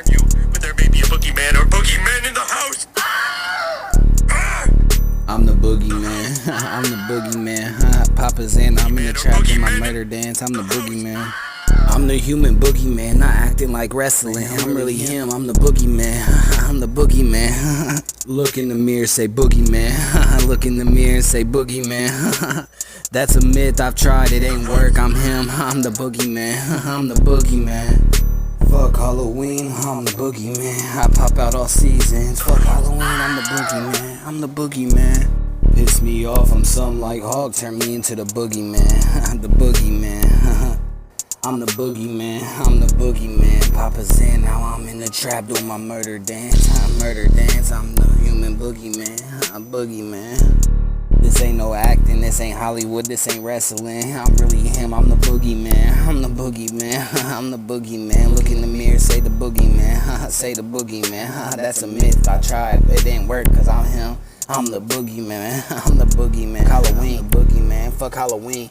find you, but there may be a boogeyman or boogeyman in the house. I'm the boogeyman. I'm the boogeyman. Papa's in, I'm in the trap in my murder dance. I'm the boogeyman. I'm the human boogeyman, not acting like wrestling. I'm really him, I'm the boogeyman. I'm the boogeyman. Look in the mirror, say boogeyman. Look in the mirror and say boogeyman. That's a myth, I've tried, it ain't work. I'm him, I'm the boogeyman. I'm the boogeyman. Fuck Halloween, I'm the boogeyman. I pop out all seasons. Fuck Halloween, I'm the boogeyman. I'm the boogeyman. Piss me off, I'm something like Hog, turn me into the boogeyman. I'm the boogeyman. I'm the boogeyman, I'm the boogeyman. Papa's in, now I'm in the trap doing my murder dance. Murder dance, I'm the human boogeyman. I'm boogeyman. This ain't no acting, this ain't Hollywood, this ain't wrestling. I'm really him, I'm the boogeyman. I'm the boogeyman, I'm the boogeyman. Look in the mirror, say the boogeyman. Say the boogeyman. That's a myth, I tried, it didn't work cause I'm him. I'm the boogeyman, I'm the boogeyman. Halloween, boogeyman, fuck Halloween.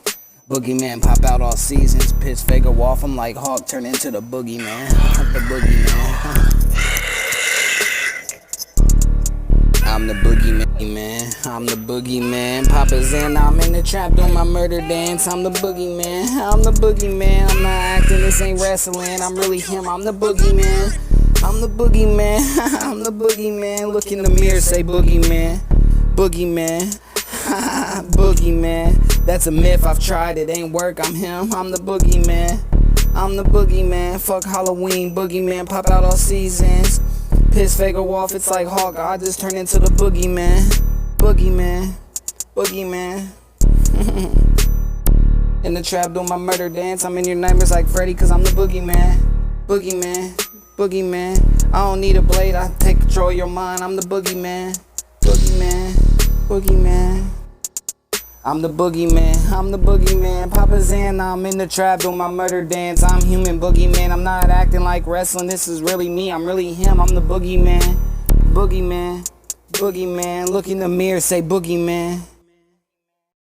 Boogeyman pop out all seasons, piss figure off, I'm like Hawk, turn into the boogeyman. The boogeyman. I'm the boogeyman, I'm the boogeyman. Papa's in, I'm in the trap doing my murder dance. I'm the boogeyman, I'm the boogeyman. I'm not acting, this ain't wrestling. I'm really him, I'm the boogeyman. I'm the boogeyman, I'm the boogeyman. Look in the mirror, say boogeyman. Boogeyman, boogeyman. That's a myth, I've tried, it ain't work. I'm him, I'm the boogeyman. I'm the boogeyman, fuck Halloween. Boogeyman pop out all seasons. Piss figure off, it's like Hawk, I just turned into the boogeyman. Boogeyman, boogeyman. In the trap doing my murder dance. I'm in your nightmares like Freddy cause I'm the boogeyman. Boogeyman, boogeyman. I don't need a blade, I take control of your mind. I'm the boogeyman. Boogeyman, boogeyman. I'm the boogeyman, I'm the boogeyman. Papa's in, I'm in the trap doing my murder dance. I'm human boogeyman, I'm not acting like wrestling. This is really me, I'm really him. I'm the boogeyman. Boogeyman, boogeyman. Look in the mirror, say boogeyman.